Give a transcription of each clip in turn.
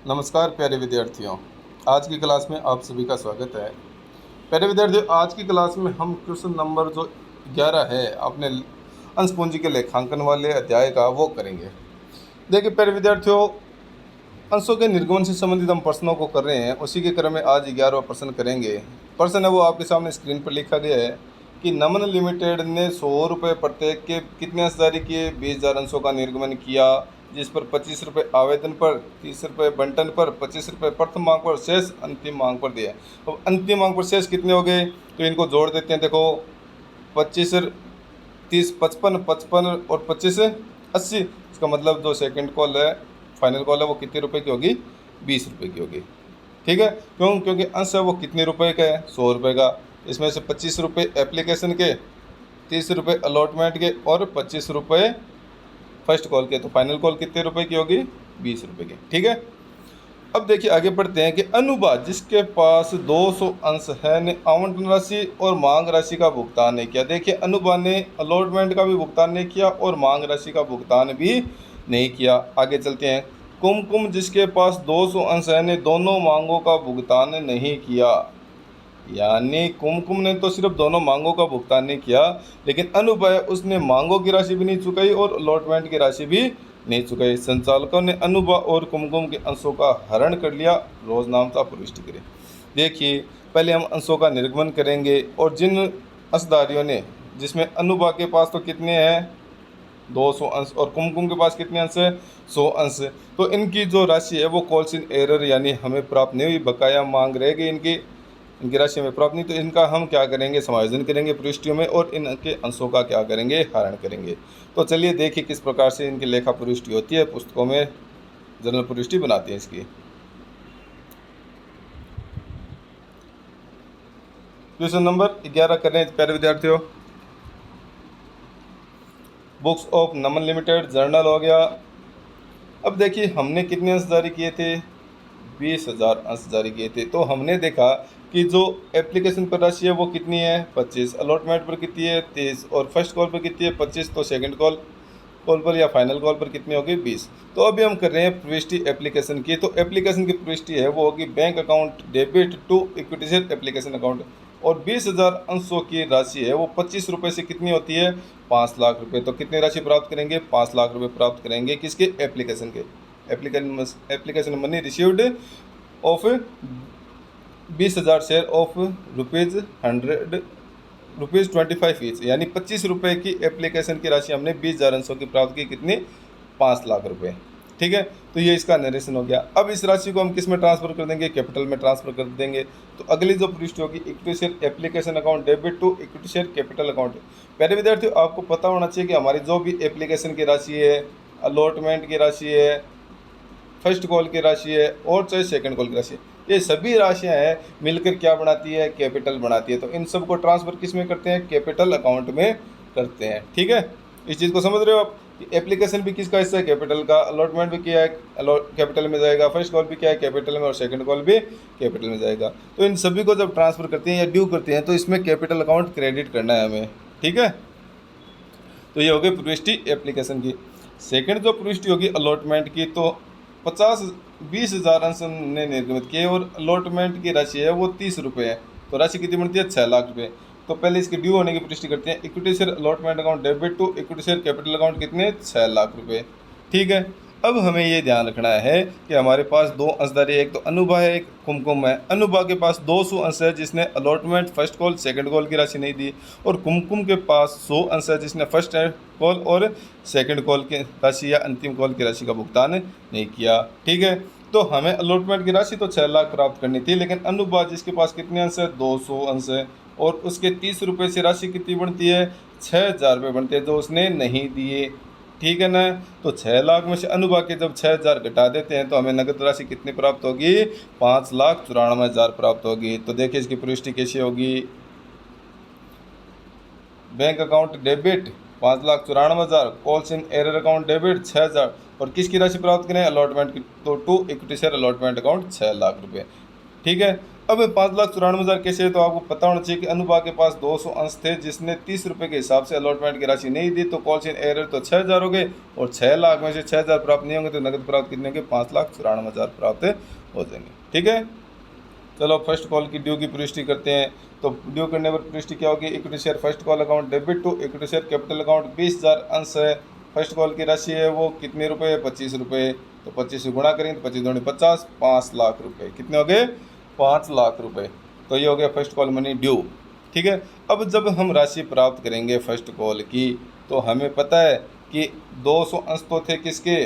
नमस्कार प्यारे विद्यार्थियों, आज की क्लास में आप सभी का स्वागत है। प्यारे विद्यार्थियों, आज की क्लास में हम क्वेश्चन नंबर जो 11 है अपने अंश पूंजी के लेखांकन वाले अध्याय का वो करेंगे। देखिए प्यारे विद्यार्थियों, अंशों के निर्गमन से संबंधित हम प्रश्नों को कर रहे हैं। उसी के क्रम में आज 11वां प्रश्न करेंगे। प्रश्न है वो आपके सामने स्क्रीन पर लिखा गया है कि नमन लिमिटेड ने 100 रुपये प्रत्येक के कितने अंश जारी किए? 20,000 अंशों का निर्गमन किया, जिस पर 25 रुपये आवेदन पर, 30 रुपये बंटन पर, 25 रुपये प्रथम मांग पर, शेष अंतिम मांग पर दिया। अब अंतिम मांग पर शेष कितने हो गए तो इनको जोड़ देते हैं। देखो 25, 30, 55, 55 और 25, 80। इसका मतलब जो सेकंड कॉल है, फाइनल कॉल है, वो कितने रुपए की होगी? 20 रुपये की होगी। ठीक है, क्योंकि अंश है वो कितने रुपए का है? 100 रुपये का। इसमें से 25 रुपये एप्लीकेशन के, 30 रुपये अलॉटमेंट के और 25 रुपये फर्स्ट कॉल के। तो फाइनल कॉल कितने रुपए की होगी? 20 रुपये की। ठीक है, अब देखिए आगे बढ़ते हैं कि अनुबा जिसके पास 200 अंश है ने आवंटन राशि और मांग राशि का भुगतान नहीं किया। देखिए अनुबा ने अलॉटमेंट का भी भुगतान नहीं किया और मांग राशि का भुगतान भी नहीं किया। आगे चलते हैं। कुमकुम जिसके पास 200 अंश है ने दोनों मांगों का भुगतान नहीं किया। यानी कुमकुम ने तो सिर्फ दोनों मांगों का भुगतान नहीं किया, लेकिन अनुपय उसने मांगों की राशि भी नहीं चुकाई और अलॉटमेंट की राशि भी नहीं चुकाई। संचालकों ने अनुबा और कुमकुम के अंशों का हरण कर लिया। रोजनामता प्रविष्ट करें। देखिए पहले हम अंशों का निर्गमन करेंगे और जिन अंशधारियों ने, जिसमें अनुबा के पास तो कितने हैं? 200 अंश और कुमकुम के पास कितने अंश है? 100 अंश। तो इनकी जो राशि है वो कॉल्स इन एरर, यानी हमें प्राप्त नहीं हुई, बकाया मांग रहेगी इनकी राशि में प्राप्त नहीं। तो इनका हम क्या करेंगे? समायोजन करेंगे प्रविष्टियों में और इनके अंशों का क्या करेंगे? हरण करेंगे। तो चलिए देखिए किस प्रकार से इनकी लेखा प्रविष्टि होती है। पुस्तकों में जनरल प्रविष्टि बनाती है इसकी। क्वेश्चन नंबर 11 कर रहे हैं प्यारे विद्यार्थियों। Books of Naman limited journal हो गया। अब देखिए हमने कितने अंश जारी किए थे? 20,000 अंश जारी किए थे। तो हमने देखा कि जो एप्लीकेशन पर राशि है वो कितनी है? 25। अलॉटमेंट पर कितनी है? 30। और फर्स्ट कॉल पर कितनी है? 25। तो सेकंड कॉल पर या फाइनल कॉल पर कितनी होगी? 20। तो अभी हम कर रहे हैं प्रविष्टि एप्लीकेशन की। तो एप्लीकेशन की प्रविष्टि है वो होगी bank account debit to equity share application account. और 20,000 अंशों की राशि है वो 25 रुपये से कितनी होती है? 5 लाख रुपये। तो कितनी राशि प्राप्त करेंगे? 5 लाख रुपये प्राप्त करेंगे। किसके? एप्लीकेशन के। Application money received of 20,000 share of rupees 25 each, यानी 25 रुपये की एप्लीकेशन की राशि हमने 20,000 अंशों की प्राप्त की। कितनी? 5 लाख रुपये। ठीक है, तो ये इसका नरेशन हो गया। अब इस राशि को हम किस में ट्रांसफर कर देंगे? कैपिटल में ट्रांसफर कर देंगे। तो अगली जो प्रविष्टि होगी equity share application account debit to equity share capital account. पहले विद्यार्थियों आपको पता होना चाहिए कि हमारी जो भी एप्लीकेशन की राशि है, अलॉटमेंट की राशि है, फर्स्ट कॉल की राशि है और चाहे सेकंड कॉल की राशि है, ये सभी राशियां हैं मिलकर क्या बनाती है? कैपिटल बनाती है। तो इन सब को ट्रांसफर किस में करते हैं? कैपिटल अकाउंट में करते हैं। ठीक है, इस चीज़ को समझ रहे हो आप कि एप्लीकेशन भी किसका हिस्सा है? कैपिटल का। अलॉटमेंट भी क्या है? कैपिटल में जाएगा। फर्स्ट कॉल भी क्या है? कैपिटल में। और सेकंड कॉल भी कैपिटल में जाएगा। तो इन सभी को जब ट्रांसफर करते हैं या ड्यू करते हैं तो इसमें कैपिटल अकाउंट क्रेडिट करना है हमें। ठीक है, तो ये हो गई प्रविष्टि एप्लीकेशन की। सेकंड जो प्रविष्टि होगी अलॉटमेंट की, तो 20,000 अंश ने निर्गमित किए और अलॉटमेंट की राशि है वो 30 रुपये है। तो राशि कितनी बनती है? 6 लाख रुपये। तो पहले इसके ड्यू होने की पुष्टि करते हैं। Equity share allotment account debit to equity share capital account कितने? 6 लाख रुपये। ठीक है, अब हमें ये ध्यान रखना है कि हमारे पास दो अंशधारी, एक तो अनुबा है, एक कुमकुम है। अनुबा के पास 200 अंश है जिसने allotment, first call, second call की राशि नहीं दी। और कुमकुम के पास 100 अंश है जिसने फर्स्ट कॉल और सेकंड कॉल की राशि या अंतिम कॉल की राशि का भुगतान नहीं किया। ठीक है, तो हमें अलॉटमेंट की राशि तो 6 लाख प्राप्त करनी थी, लेकिन अनुबा जिसके पास कितने अंश है? 200 अंश है और उसके 30 रुपये से राशि कितनी बनती है? 6,000 रुपये बनते हैं जो उसने नहीं दिए। ठीक है ना, तो 6 लाख में से अनुबा के जब 6,000 घटा देते हैं तो हमें नगद राशि कितनी प्राप्त होगी? 5,94,000 प्राप्त होगी। तो देखिए इसकी प्रविष्टि कैसी होगी? Bank account debit 5,94,000, calls in arrear account debit 6,000 और किसकी राशि प्राप्त करें? अलॉटमेंट की। तो to equity share allotment account 6 lakh रुपये। ठीक है, अब 5,94,000 कैसे है, तो आपको पता होना चाहिए कि अनुपा के पास 200 अंश थे जिसने 30 रुपये के हिसाब से अलॉटमेंट की राशि नहीं दी, तो कॉल्स इन एरर तो 6,000 हो गए, और 6 लाख में से 6,000 प्राप्त नहीं होंगे तो नकद प्राप्त कितने होंगे, 5,94,000 प्राप्त हो जाएंगे। ठीक है, चलो फर्स्ट कॉल की ड्यू की पुष्टि करते हैं। तो ड्यू करने पर पुष्टि क्या होगी, equity share first call account debit to equity share capital account 20,000 अंश है, फर्स्ट कॉल की राशि है वो कितने रुपए, 25 रुपये, तो 25 से गुणा करेंगे तो 25 दूनी 50, 5 लाख रुपए, कितने हो गए, 5 लाख रुपए। तो ये हो गया फर्स्ट कॉल मनी ड्यू। ठीक है, अब जब हम राशि प्राप्त करेंगे फर्स्ट कॉल की, तो हमें पता है कि 200 अंश तो थे किसके,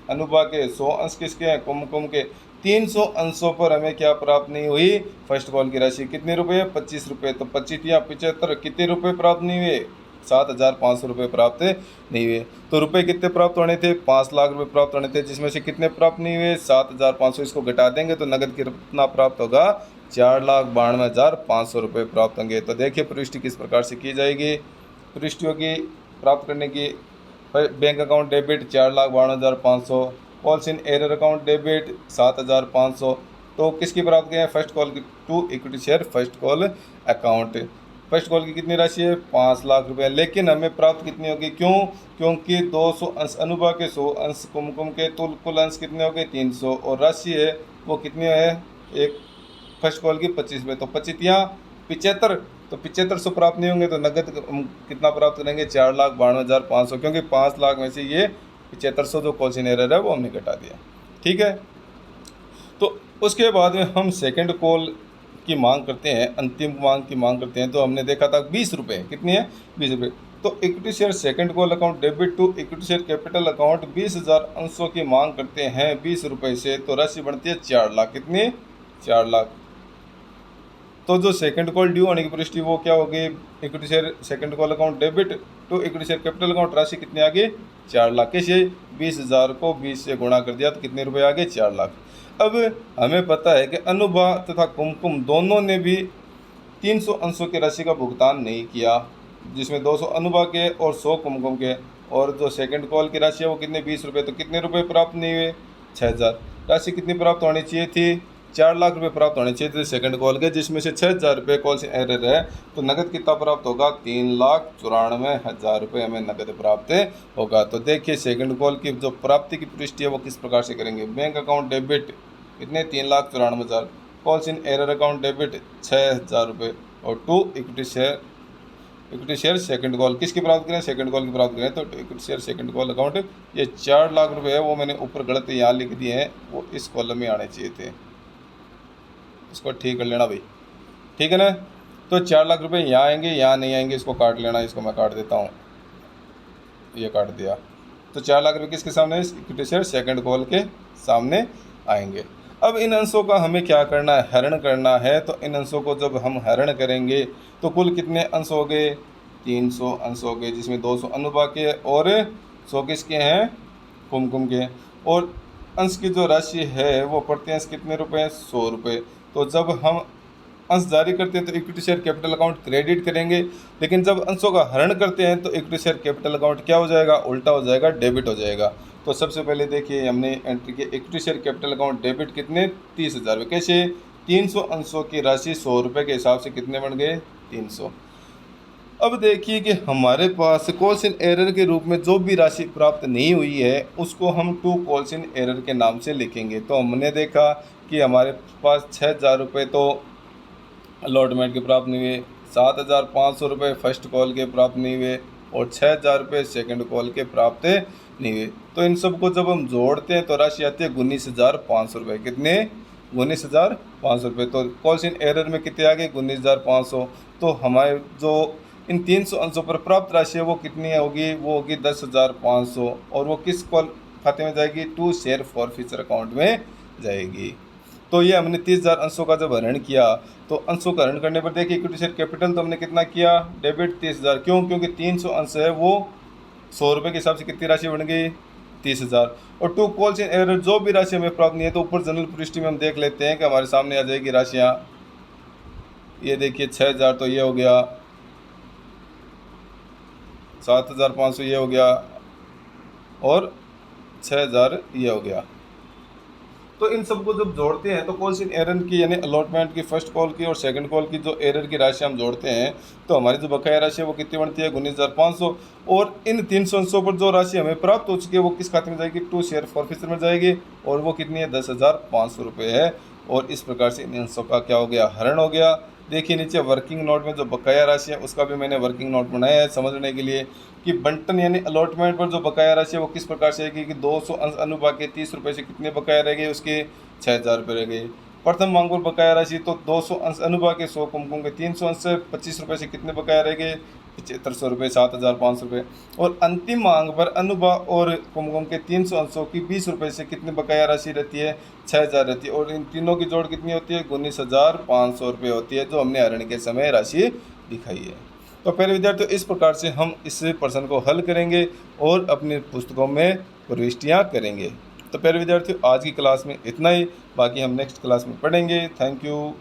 अनुपा के, 100 अंश किसके हैं, कुमकुम के, 300 अंशों पर हमें क्या प्राप्त नहीं हुई, फर्स्ट कॉल की राशि कितने रुपए, 25 रुपये, तो 25 या 75, कितने रुपए प्राप्त नहीं हुए, 7,500 रुपये प्राप्त नहीं हुए। तो रुपए कितने प्राप्त होने थे, 5 लाख रुपए प्राप्त होने थे, जिसमें से कितने प्राप्त नहीं हुए, 7,500, इसको घटा देंगे तो नगद कितना प्राप्त होगा, 4,92,500 रुपये प्राप्त होंगे। तो देखिए प्रविष्टि किस प्रकार से की जाएगी, प्रविष्टियों की प्राप्त करने की, bank account debit 4,92,500, calls in arrear account debit 7,500, तो किसकी प्राप्त करें, फर्स्ट कॉल की to equity share first call account, first call की कितनी राशि है, 5 लाख रुपए, लेकिन हमें प्राप्त कितनी होगी, क्यों, क्योंकि 200 अंश अनुपा के, 100 अंश कुमकुम के, तो कुल अंश कितने हो गए, 300, और राशि है वो कितनी है, एक फर्स्ट कॉल की 25 रुपये, तो 25 या 75, तो 7500 प्राप्त नहीं होंगे तो नगद कितना प्राप्त करेंगे, 4,92,500, क्योंकि 5 लाख में से ये 7500 जो कॉल्स इन एरर है वो हमने घटा दिया। ठीक है, तो उसके बाद में हम सेकंड कॉल की मांग करते हैं, अंतिम मांग की मांग करते हैं। तो हमने देखा था 20 रुपये, कितनी है, 20 रुपये, तो equity share second call account debit to equity share capital account 20,000 अंशों की मांग करते हैं 20 रुपये से, तो राशि बनती है 4 लाख, कितनी, 4 लाख। तो जो सेकंड कॉल ड्यू होने की पुष्टि वो क्या होगी, equity share second call account debit to equity share capital account, राशि कितनी आ गई, 4 लाख। कैसे, 20,000 को 20 से गुणा कर दिया तो कितने रुपए आ गए, 4 लाख। अब हमें पता है कि अनुभा तथा कुमकुम दोनों ने भी 300 अंशों की राशि का भुगतान नहीं किया, जिसमें 200 अनुभा के और 100 कुमकुम के, और जो सेकंड कॉल की राशि है वो कितने, 20 रुपये, तो कितने रुपए प्राप्त नहीं हुए, 6,000। राशि कितनी प्राप्त होनी चाहिए थी, 4 लाख रुपए प्राप्त होने चाहिए थे सेकंड कॉल के, जिसमें से 6,000 रुपये कॉल से एरर है, तो नगद कितना प्राप्त होगा, 3,94,000 रुपये हमें नगद प्राप्त होगा। तो देखिए सेकंड कॉल की जो प्राप्ति की पुष्टि है वो किस प्रकार से करेंगे, बैंक अकाउंट डेबिट कितने, 3,94,000, calls in arrear account debit 6,000 रुपये, और to equity share second call किसकी प्राप्त करें, सेकंड कॉल की प्राप्त करें, तो equity share second call account, ये 4 लाख रुपये है वो मैंने ऊपर गलत यहाँ लिख दिए हैं, वो इस कॉलम में आने चाहिए थे, इसको ठीक कर लेना भाई, ठीक है ना। तो 4 लाख रुपए यहाँ आएंगे, यहाँ नहीं आएंगे, इसको काट लेना, इसको मैं काट देता हूँ, ये काट दिया। तो 4 लाख रुपए किसके सामने, इक्विटी शेयर सेकंड कॉल के सामने आएंगे। अब इन अंशों का हमें क्या करना है, हरण करना है। तो इन अंशों को जब हम हरण करेंगे तो कुल कितने अंश हो गए, 300 अंश हो गए, जिसमें 200 अनुपा के और 100 किसके हैं, कुमकुम के, और अंश की जो राशि है वो प्रति अंश कितने रुपए हैं, 100 रुपये। तो जब हम अंश जारी करते हैं तो equity share capital account credit करेंगे, लेकिन जब अंशों का हरण करते हैं तो इक्विटी शेयर कैपिटल अकाउंट क्या हो जाएगा, उल्टा हो जाएगा, डेबिट हो जाएगा। तो सबसे पहले देखिए हमने एंट्री की, equity share capital account debit कितने, 30,000 रुपये, कैसे, 300 अंशों की राशि 100 रुपये के हिसाब से कितने बन गए, 300। अब देखिए कि हमारे पास कॉल्स इन एरर के रूप में जो भी राशि प्राप्त नहीं हुई है उसको हम टू कॉल्स इन एरर के नाम से लिखेंगे। तो हमने देखा कि हमारे पास 6,000 रुपये तो अलॉटमेंट के प्राप्त नहीं हुए, 7,500 रुपये फर्स्ट कॉल के प्राप्त नहीं हुए, और 6,000 रुपये सेकेंड कॉल के प्राप्त नहीं हुए। तो इन सब को जब हम जोड़ते हैं तो राशि आती है 19,500 रुपये, कितने, 19,500 रुपये। तो कॉल्स इन एरर में कितने आ गए, 19,500। तो हमारे जो इन 300 अंशों पर प्राप्त राशि है वो कितनी होगी, वो होगी 10,500, और वो किस कॉल खाते में जाएगी, to share forfeiture account में जाएगी। तो ये हमने 30,000 अंशों का जब हरण किया, तो अंशों का हरण करने पर देखिए इक्विटी शेयर कैपिटल तो हमने कितना किया, डेबिट 30,000, क्यों, क्योंकि 300 अंश है वो 100 रुपये के हिसाब से कितनी राशि बन गई, 30,000। और टू कॉल्स इन एरर जो भी राशि हमें प्राप्त नहीं है, तो ऊपर जनरल पुष्टि में हम देख लेते हैं कि हमारे सामने आ जाएगी राशियाँ। ये देखिए 6,000 तो ये हो गया, 7,500 ये हो गया, और 6,000 ये हो गया। तो इन सबको जब जोड़ते हैं तो कॉल्स इन एरर की यानी अलॉटमेंट की, फर्स्ट कॉल की और सेकंड कॉल की जो एरर की राशि हम जोड़ते हैं तो हमारी जो बकाया राशि है वो कितनी बनती है 19,500। और इन 300 अंशों पर जो राशि हमें प्राप्त हो चुकी है वो किस खाते में जाएगी, टू शेयर फॉरफिचर में जाएगी, और वो कितनी है 10,500 रुपये है। और इस प्रकार से इन अंशों का क्या हो गया, हरण हो गया। देखिए नीचे वर्किंग नोट में जो बकाया राशि है उसका भी मैंने वर्किंग नोट बनाया है समझने के लिए कि बंटन यानी अलॉटमेंट पर जो बकाया राशि है वो किस प्रकार से आएगी कि 200 अंश अनुपात के 30 रुपये से कितने बकाया रह गए, उसके 6,000 रुपये रह गए। प्रथम मांग पर बकाया राशि तो 200 अंश अनुपात के 100 कुमकुम के 300 अंश से 25 रुपये से कितने बकाया रह गए, 7500 रुपये, 7,500 रुपये। और अंतिम मांग पर अनुभाग और कुमकुम के 300 अंशों की 20 रुपये से कितनी बकाया राशि रहती है, 6,000 रहती है। और इन तीनों की जोड़ कितनी होती है, 19,500 रुपये होती है, जो हमने हरण के समय राशि दिखाई है। तो पहले विद्यार्थियों इस प्रकार से हम इस प्रश्न को हल करेंगे और अपनी पुस्तकों में प्रविष्टियाँ करेंगे। तो पहले विद्यार्थियों आज की क्लास में इतना ही, बाकी हम नेक्स्ट क्लास में पढ़ेंगे। Thank you.